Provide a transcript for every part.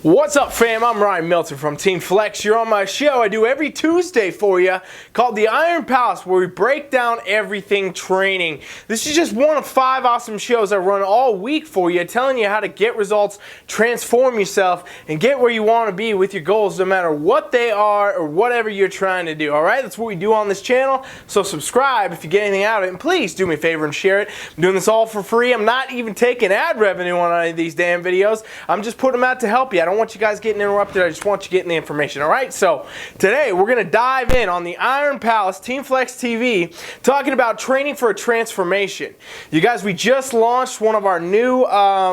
What's up, fam? I'm Ryan Milton from TeamFFLEX. You're on my show I do every Tuesday for you called the Iron Palace, where we break down everything training. This is just one of 5 awesome shows I run all week for you, telling you how to get results, transform yourself, and get where you want to be with your goals, no matter what they are or whatever you're trying to do. Alright, that's what we do on this channel. So subscribe if you get anything out of it, and please do me a favor and share it. I'm doing this all for free. I'm not even taking ad revenue on any of these damn videos. I'm just putting them out to help you. I don't want you guys getting interrupted. I just want you getting the information. All right, so today we're going to dive in on the Iron Palace TeamFFLEX TV, talking about training for a transformation. You guys, we just launched one of our new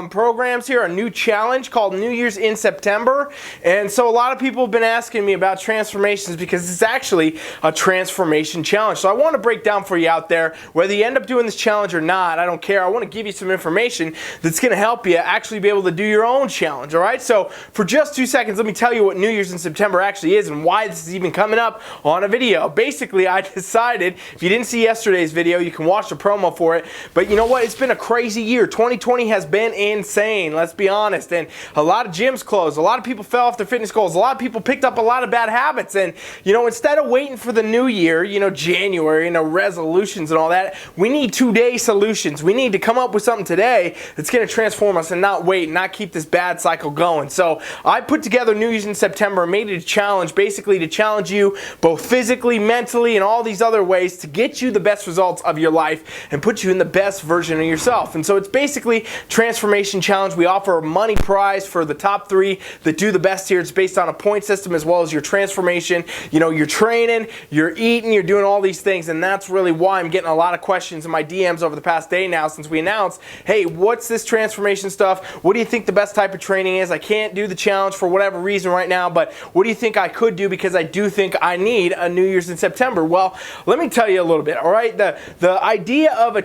programs here, a new challenge called New Year's in September. And so a lot of people have been asking me about transformations because it's actually a transformation challenge. So I want to break down for you out there, whether you end up doing this challenge or not, I don't care. I want to give you some information that's going to help you actually be able to do your own challenge. All right, so for just 2 seconds, let me tell you what New Year's in September actually is and why this is even coming up on a video. Basically, I decided, if you didn't see yesterday's video, you can watch the promo for it, but you know what? It's been a crazy year. 2020 has been insane, let's be honest, and a lot of gyms closed, a lot of people fell off their fitness goals, a lot of people picked up a lot of bad habits, and you know, instead of waiting for the new year, you know, January, you know, resolutions and all that, we need two-day solutions. We need to come up with something today that's going to transform us and not wait and not keep this bad cycle going. So I put together New Year's in September and made it a challenge, basically to challenge you both physically, mentally, and all these other ways to get you the best results of your life and put you in the best version of yourself. And so it's basically transformation challenge. We offer a money prize for the top 3 that do the best here. It's based on a point system as well as your transformation. You know, you're training, you're eating, you're doing all these things, and that's really why I'm getting a lot of questions in my DMs over the past day now since we announced, hey, what's this transformation stuff? What do you think the best type of training is? I can't do the challenge for whatever reason right now, but what do you think I could do, because I do think I need a New Year's in September? Well, let me tell you a little bit, all right? The idea of a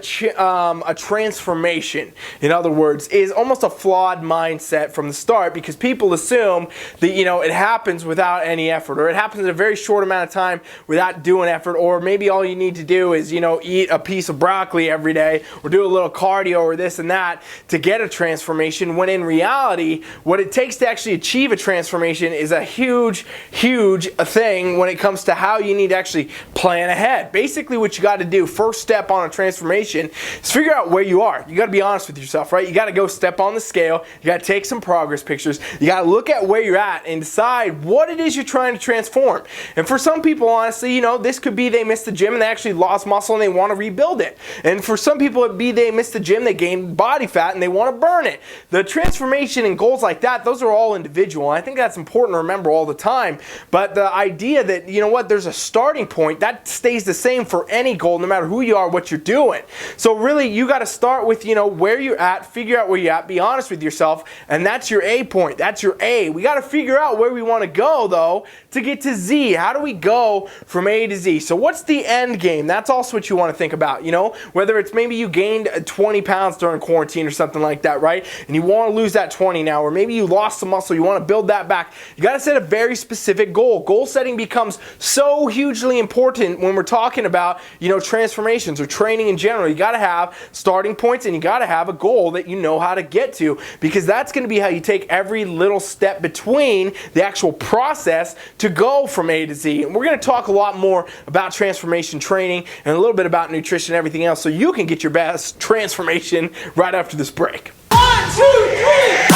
transformation, in other words, is almost a flawed mindset from the start, because people assume that, you know, it happens without any effort, or it happens in a very short amount of time without doing effort, or maybe all you need to do is, you know, eat a piece of broccoli every day, or do a little cardio or this and that to get a transformation, when in reality, what it takes to actually achieve a transformation is a huge thing when it comes to how you need to actually plan ahead. Basically, what you got to do, first step on a transformation, is figure out where you are. You got to be honest with yourself, right? You got to go step on the scale. You got to take some progress pictures. You got to look at where you're at and decide what it is you're trying to transform. And for some people, honestly, you know, this could be they missed the gym and they actually lost muscle and they want to rebuild it. And for some people, it'd be they missed the gym, they gained body fat and they want to burn it. The transformation and goals like that, those are all individual. I think that's important to remember all the time. But the idea that, you know what, there's a starting point, that stays the same for any goal, no matter who you are, what you're doing. So really, you got to start with, you know, where you're at, figure out where you're at, be honest with yourself, and that's your A point. That's your A. We got to figure out where we want to go, though, to get to Z. How do we go from A to Z? So what's the end game? That's also what you want to think about, you know, whether it's maybe you gained 20 pounds during quarantine or something like that, right? And you want to lose that 20 now, or maybe you lost some muscle, you want to build that back. You got to set a very specific goal. Goal setting becomes so hugely important when we're talking about, you know, transformations or training in general. You got to have starting points and you got to have a goal that you know how to get to, because that's going to be how you take every little step between the actual process to go from A to Z. And we're going to talk a lot more about transformation training and a little bit about nutrition and everything else, so you can get your best transformation right after this break. 1, 2, 3!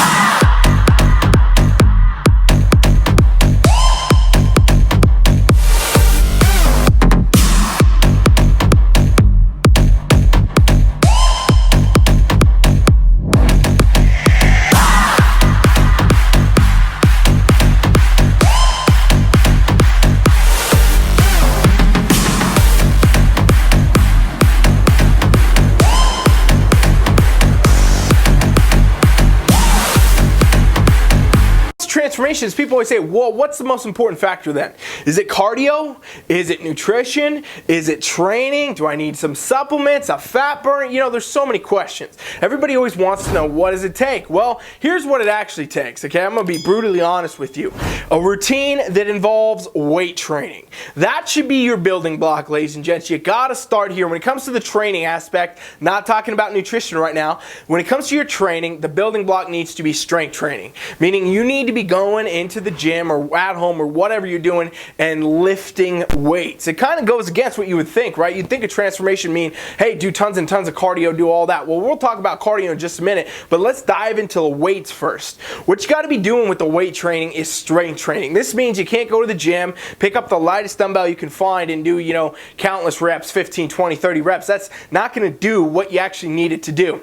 Transformations, people always say, well, what's the most important factor then? Is it cardio? Is it nutrition? Is it training? Do I need some supplements, a fat burner? You know, there's so many questions. Everybody always wants to know, what does it take? Well, here's what it actually takes, okay? I'm going to be brutally honest with you. A routine that involves weight training. That should be your building block, ladies and gents. You got to start here. When it comes to the training aspect, not talking about nutrition right now, when it comes to your training, the building block needs to be strength training, meaning you need to be going into the gym or at home or whatever you're doing and lifting weights. It kind of goes against what you would think, right? You'd think a transformation mean, hey, do tons and tons of cardio, do all that. Well, we'll talk about cardio in just a minute, but let's dive into the weights first. What you got to be doing with the weight training is strength training. This means you can't go to the gym, pick up the lightest dumbbell you can find and do, countless reps, 15, 20, 30 reps. That's not going to do what you actually need it to do.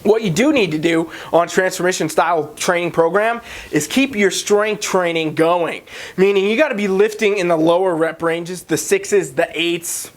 What you do need to do on transformation style training program is keep your strength training going. Meaning you got to be lifting in the lower rep ranges, the 6s, the 8s,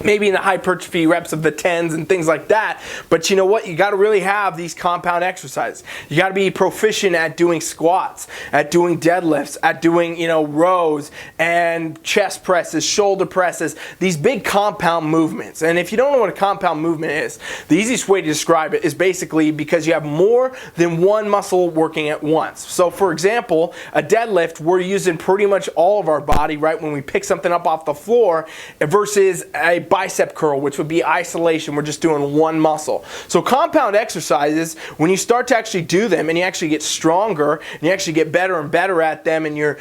maybe in the hypertrophy reps of the 10s and things like that. But you know what? You got to really have these compound exercises. You got to be proficient at doing squats, at doing deadlifts, at doing, rows and chest presses, shoulder presses, these big compound movements. And if you don't know what a compound movement is, the easiest way to describe it is basically because you have more than one muscle working at once. So for example, a deadlift, we're using pretty much all of our body, right, when we pick something up off the floor versus a bicep curl, which would be isolation. We're just doing one muscle. So compound exercises, when you start to actually do them and you actually get stronger and you actually get better and better at them and you're,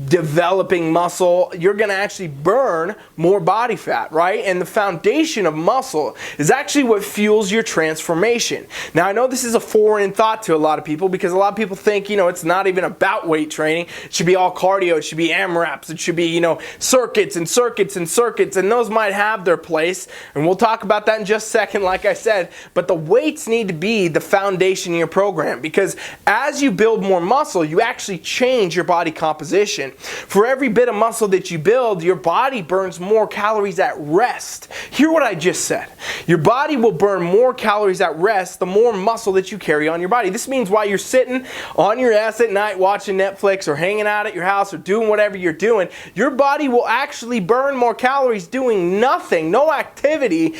developing muscle, you're going to actually burn more body fat, right? And the foundation of muscle is actually what fuels your transformation. Now, I know this is a foreign thought to a lot of people because a lot of people think, it's not even about weight training. It should be all cardio. It should be AMRAPs. It should be, circuits and circuits and circuits, and those might have their place, and we'll talk about that in just a second, like I said. But the weights need to be the foundation in your program because as you build more muscle, you actually change your body composition. For every bit of muscle that you build, your body burns more calories at rest. Hear what I just said. Your body will burn more calories at rest the more muscle that you carry on your body. This means while you're sitting on your ass at night watching Netflix or hanging out at your house or doing whatever you're doing, your body will actually burn more calories doing nothing, no activity,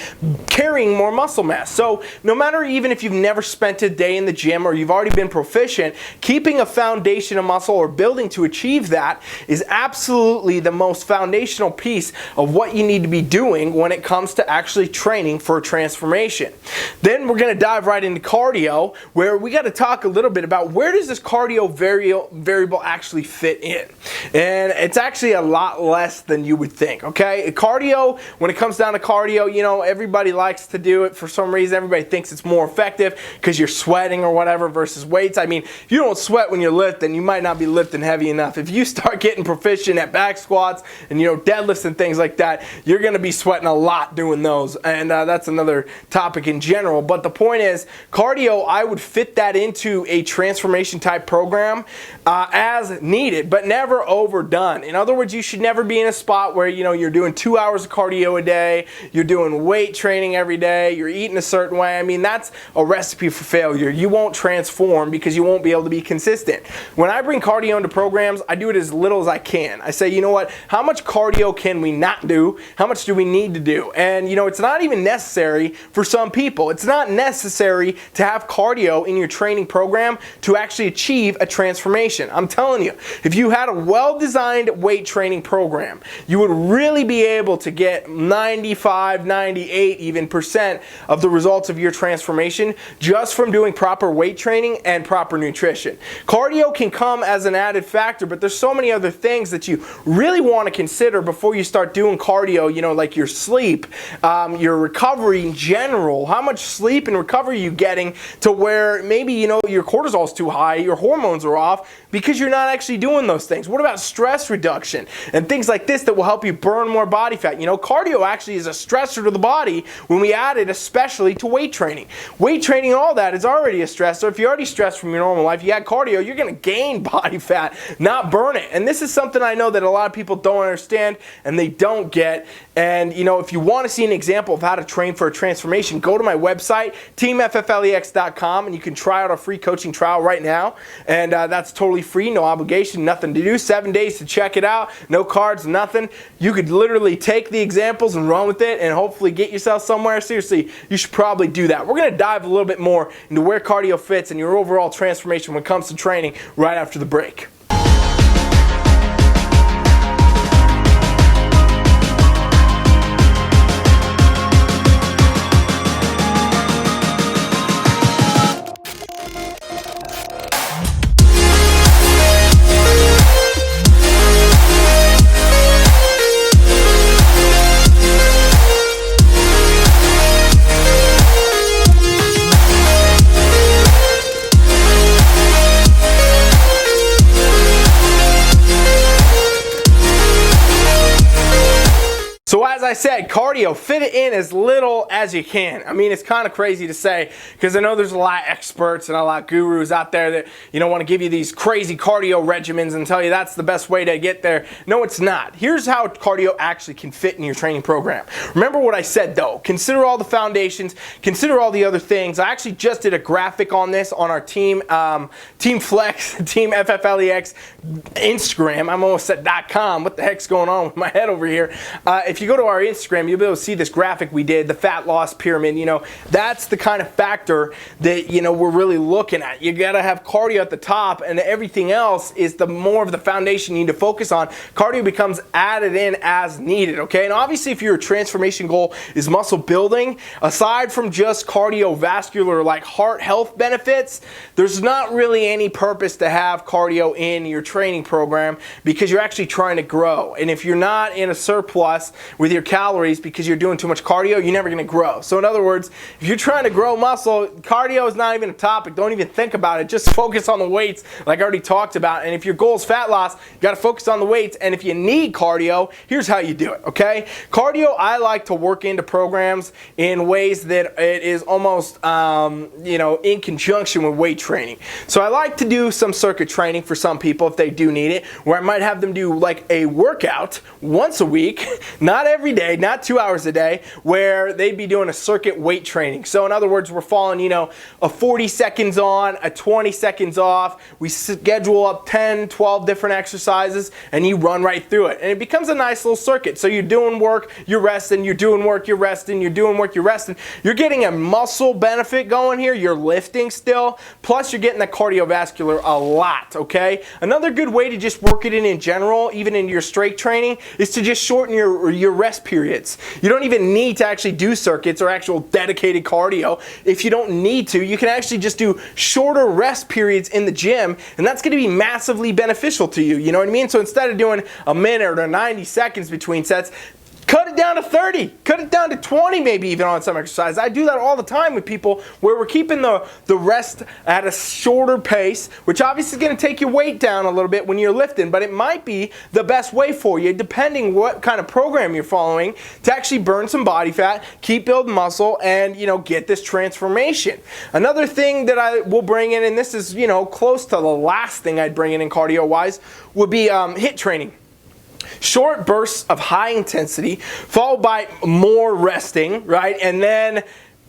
carrying more muscle mass. So no matter even if you've never spent a day in the gym or you've already been proficient, keeping a foundation of muscle or building to achieve that is absolutely the most foundational piece of what you need to be doing when it comes to actually training for a transformation. Then we're going to dive right into cardio, where we got to talk a little bit about where does this cardio variable actually fit in. And it's actually a lot less than you would think, okay? Cardio, when it comes down to cardio, everybody likes to do it for some reason. Everybody thinks it's more effective because you're sweating or whatever versus weights. I mean, if you don't sweat when you're lifting, you might not be lifting heavy enough. If you start getting proficient at back squats and, deadlifts and things like that, you're going to be sweating a lot doing those. And that's another topic in general. But the point is, cardio, I would fit that into a transformation type program as needed, but never overdone. In other words, you should never be in a spot where, you're doing 2 hours of cardio a day, you're doing weight training every day, you're eating a certain way. I mean, that's a recipe for failure. You won't transform because you won't be able to be consistent. When I bring cardio into programs, I do it as little as I can. I say, what? How much cardio can we not do? How much do we need to do? And, it's not even necessary for some people. It's not necessary to have cardio in your training program to actually achieve a transformation. I'm telling you, if you had a well-designed weight training program, you would really be able to get 95, 98 even percent of the results of your transformation just from doing proper weight training and proper nutrition. Cardio can come as an added factor, but there's so many other things that you really want to consider before you start doing cardio, like your sleep, your recovery in general. How much sleep and recovery are you getting to where maybe, your cortisol's too high, your hormones are off because you're not actually doing those things. What about stress reduction and things like this that will help you burn more body fat? Cardio actually is a stressor to the body when we add it, especially to weight training. Weight training and all that is already a stressor. If you're already stressed from your normal life, you add cardio, you're going to gain body fat, not burn it. And this is something I know that a lot of people don't understand and they don't get. And, if you want to see an example of how to train for a transformation, go to my website, TeamFFLEX.com, and you can try out a free coaching trial right now. And that's totally free, no obligation, nothing to do. 7 days to check it out, no cards, nothing. You could literally take the examples and run with it and hopefully get yourself somewhere. Seriously, you should probably do that. We're going to dive a little bit more into where cardio fits in your overall transformation when it comes to training right after the break. I said, cardio, fit it in as little as you can. I mean, it's kind of crazy to say because I know there's a lot of experts and a lot of gurus out there that, you know, want to give you these crazy cardio regimens and tell you that's the best way to get there. No, it's not. Here's how cardio actually can fit in your training program. Remember what I said though. Consider all the foundations, consider all the other things. I actually just did a graphic on this on our TeamFFLEX, TeamFFLEX Instagram. I'm almost at .com. What the heck's going on with my head over here? If you go to our Instagram, you'll be able to see this graphic we did, the fat loss pyramid. You know, that's the kind of factor that, you know, we're really looking at. You got to have cardio at the top, and everything else is the more of the foundation you need to focus on. Cardio becomes added in as needed, okay? And obviously, if your transformation goal is muscle building, aside from just cardiovascular, like heart health benefits, there's not really any purpose to have cardio in your training program because you're actually trying to grow. And if you're not in a surplus with your calories because you're doing too much cardio, you're never going to grow. So in other words, if you're trying to grow muscle, cardio is not even a topic. Don't even think about it. Just focus on the weights like I already talked about. And if your goal is fat loss, you got to focus on the weights. And if you need cardio, here's how you do it, okay? Cardio, I like to work into programs in ways that it is almost, you know, in conjunction with weight training. So I like to do some circuit training for some people if they do need it, where I might have them do like a workout once a week, not every day, not 2 hours a day, where they'd be doing a circuit weight training. So in other words, we're following, you know, a 40 seconds on, a 20 seconds off. We schedule up 10, 12 different exercises, and you run right through it. And it becomes a nice little circuit. So you're doing work, you're resting, you're doing work, you're resting, you're doing work, you're resting. You're getting a muscle benefit going here. You're lifting still. Plus, you're getting the cardiovascular a lot, okay? Another good way to just work it in general, even in your strength training, is to just shorten your rest periods. You don't even need to actually do circuits or actual dedicated cardio. If you don't need to, you can actually just do shorter rest periods in the gym, and that's going to be massively beneficial to you. You know what I mean? So instead of doing a minute or 90 seconds between sets, cut it down to 30, cut it down to 20 maybe even on some exercise. I do that all the time with people where we're keeping the rest at a shorter pace, which obviously is going to take your weight down a little bit when you're lifting, but it might be the best way for you depending what kind of program you're following to actually burn some body fat, keep building muscle, and, you know, get this transformation. Another thing that I will bring in, and this is, you know, close to the last thing I'd bring in cardio-wise, would be HIIT training. Short bursts of high intensity followed by more resting, right? And then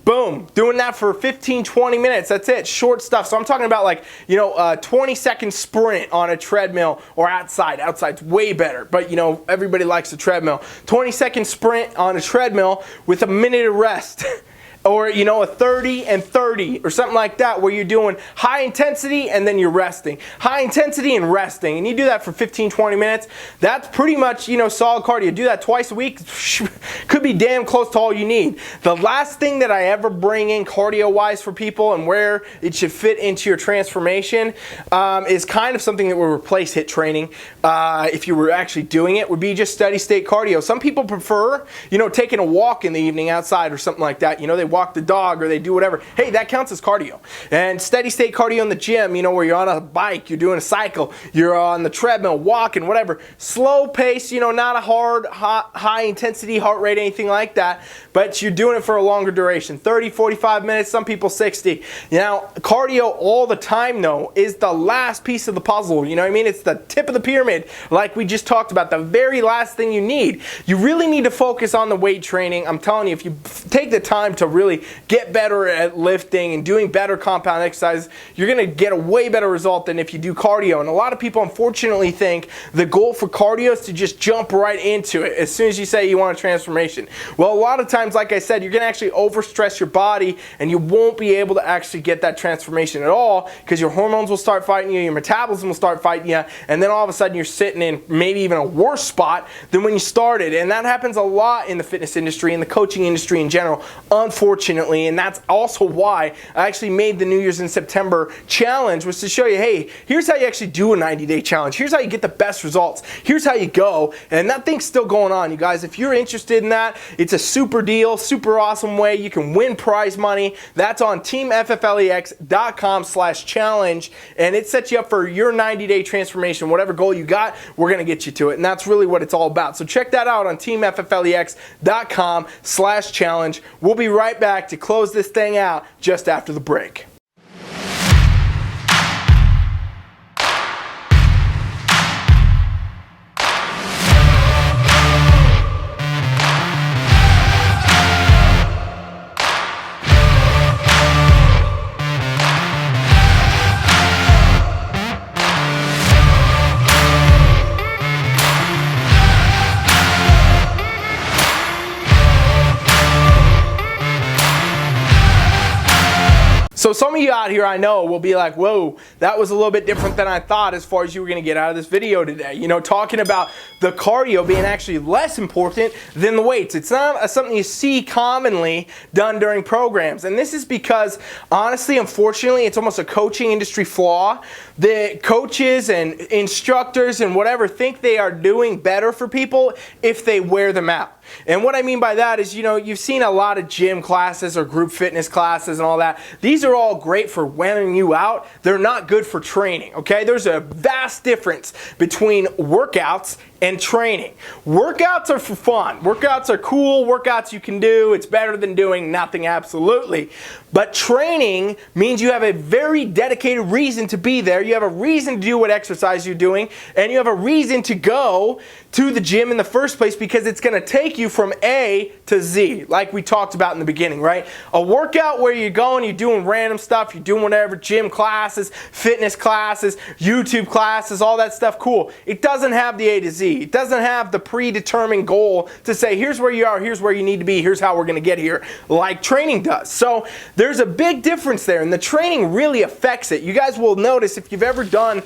boom, doing that for 15, 20 minutes. That's it. Short stuff. So I'm talking about like, you know, a 20-second sprint on a treadmill or outside. Outside's way better, but you know, everybody likes a treadmill. 20-second sprint on a treadmill with a minute of rest. Or, you know, a 30 and 30 or something like that where you're doing high intensity and then you're resting. High intensity and resting. And you do that for 15, 20 minutes. That's pretty much, you know, solid cardio. Do that twice a week. Could be damn close to all you need. The last thing that I ever bring in cardio-wise for people and where it should fit into your transformation is kind of something that will replace HIIT training if you were actually doing it, would be just steady state cardio. Some people prefer, you know, taking a walk in the evening outside or something like that. You know, they walk the dog or they do whatever. Hey, that counts as cardio. And steady state cardio in the gym, you know, where you're on a bike, you're doing a cycle, you're on the treadmill, walking, whatever. Slow pace, you know, not a hard, high intensity heart rate, anything like that, but you're doing it for a longer duration, 30, 45 minutes, some people 60. Now, cardio all the time, though, is the last piece of the puzzle. You know what I mean? It's the tip of the pyramid, like we just talked about, the very last thing you need. You really need to focus on the weight training. I'm telling you, if you take the time to really get better at lifting and doing better compound exercises, you're going to get a way better result than if you do cardio. And a lot of people unfortunately think the goal for cardio is to just jump right into it as soon as you say you want a transformation. Well, a lot of times, like I said, you're going to actually overstress your body and you won't be able to actually get that transformation at all because your hormones will start fighting you, your metabolism will start fighting you, and then all of a sudden you're sitting in maybe even a worse spot than when you started. And that happens a lot in the fitness industry, in the coaching industry in general, unfortunately. unfortunately, and that's also why I actually made the New Year's in September challenge, was to show you, hey, here's how you actually do a 90-day challenge. Here's how you get the best results. Here's how you go. And that thing's still going on, you guys. If you're interested in that, it's a super deal, super awesome way. You can win prize money. That's on TeamFFLEX.com/challenge, and it sets you up for your 90-day transformation. Whatever goal you got, we're going to get you to it, and that's really what it's all about. So check that out on TeamFFLEX.com/challenge. We'll be right back to close this thing out just after the break. So some of you out here I know will be like, whoa, that was a little bit different than I thought as far as you were going to get out of this video today. You know, talking about the cardio being actually less important than the weights. It's not something you see commonly done during programs. And this is because, honestly, unfortunately, it's almost a coaching industry flaw. The coaches and instructors and whatever think they are doing better for people if they wear them out. And what I mean by that is, you know, you've seen a lot of gym classes or group fitness classes and all that. These are all great for wearing you out. They're not good for training, okay? There's a vast difference between workouts and training. Workouts are for fun. Workouts are cool. Workouts you can do. It's better than doing nothing, absolutely. But training means you have a very dedicated reason to be there. You have a reason to do what exercise you're doing, and you have a reason to go to the gym in the first place, because it's going to take you from A to Z, like we talked about in the beginning, right? A workout where you're going, you're doing random stuff, you're doing whatever, gym classes, fitness classes, YouTube classes, all that stuff, cool. It doesn't have the A to Z. It doesn't have the predetermined goal to say, here's where you are, here's where you need to be, here's how we're going to get here, like training does. So there's a big difference there, and the training really affects it. You guys will notice if you've ever done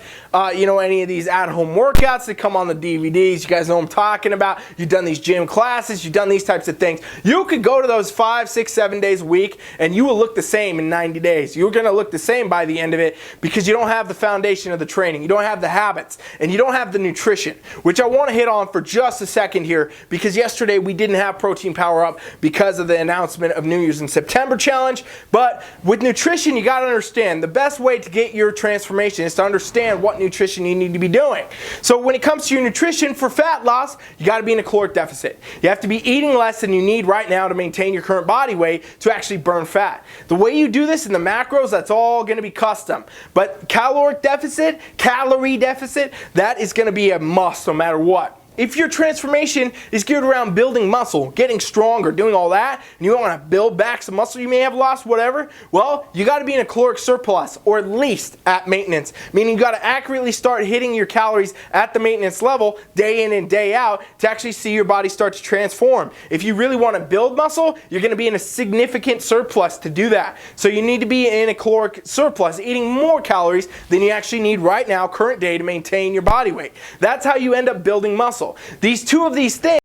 you know, any of these at-home workouts that come on the DVDs, you guys know what I'm talking about. You've done these gym classes, you've done these types of things. You could go to those 5, 6, 7 days a week, and you will look the same in 90 days. You're going to look the same by the end of it, because you don't have the foundation of the training, you don't have the habits, and you don't have the nutrition, which I want to hit on for just a second here, because yesterday we didn't have Protein Power Up because of the announcement of New Year's in September challenge. But with nutrition, you got to understand the best way to get your transformation is to understand what nutrition you need to be doing. So when it comes to your nutrition for fat loss, you got to be in a caloric deficit. You have to be eating less than you need right now to maintain your current body weight to actually burn fat. The way you do this in the macros, that's all going to be custom. But caloric deficit, calorie deficit, that is going to be a must no matter what. If your transformation is geared around building muscle, getting stronger, doing all that, and you want to build back some muscle you may have lost, whatever, well, you got to be in a caloric surplus, or at least at maintenance. Meaning you got to accurately start hitting your calories at the maintenance level day in and day out to actually see your body start to transform. If you really want to build muscle, you're going to be in a significant surplus to do that. So you need to be in a caloric surplus, eating more calories than you actually need right now, current day, to maintain your body weight. That's how you end up building muscle. These two of these things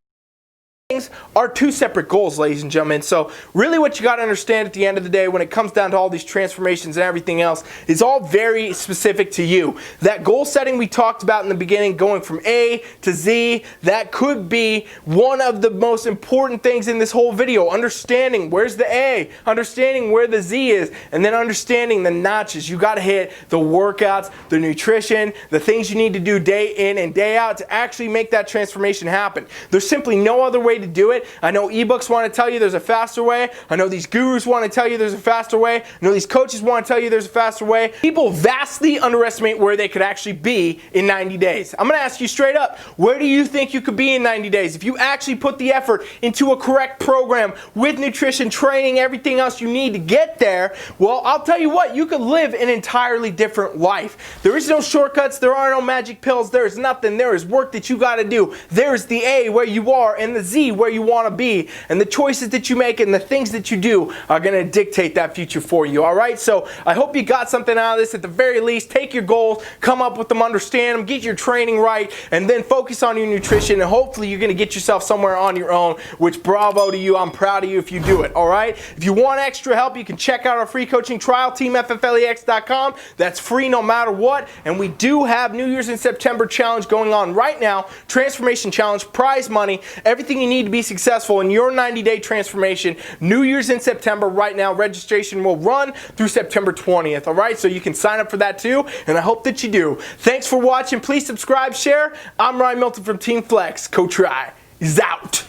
are two separate goals, ladies and gentlemen. So really what you got to understand at the end of the day when it comes down to all these transformations and everything else is all very specific to you. That goal setting we talked about in the beginning, going from A to Z, that could be one of the most important things in this whole video. Understanding where's the A, understanding where the Z is, and then understanding the notches. You got to hit the workouts, the nutrition, the things you need to do day in and day out to actually make that transformation happen. There's simply no other way to do it. I know ebooks want to tell you there's a faster way. I know these gurus want to tell you there's a faster way. I know these coaches want to tell you there's a faster way. People vastly underestimate where they could actually be in 90 days. I'm going to ask you straight up, where do you think you could be in 90 days if you actually put the effort into a correct program with nutrition, training, everything else you need to get there? Well, I'll tell you what, you could live an entirely different life. There is no shortcuts. There are no magic pills. There is nothing. There is work that you got to do. There is the A where you are and the Z be where you want to be, and the choices that you make and the things that you do are going to dictate that future for you. All right, so I hope you got something out of this. At the very least, take your goals, come up with them, understand them, get your training right, and then focus on your nutrition, and hopefully you're going to get yourself somewhere on your own, which bravo to you. I'm proud of you if you do it. All right, if you want extra help, you can check out our free coaching trial, TeamFFLEX.com. That's free no matter what. And we do have New Year's in September challenge going on right now. Transformation challenge, prize money, everything you need to be successful in your 90-day transformation. New Year's in September right now. Registration will run through September 20th. All right, so you can sign up for that too, and I hope that you do. Thanks for watching. Please subscribe, share. I'm Ryan Milton from TeamFFLEX. Coach Rye is out.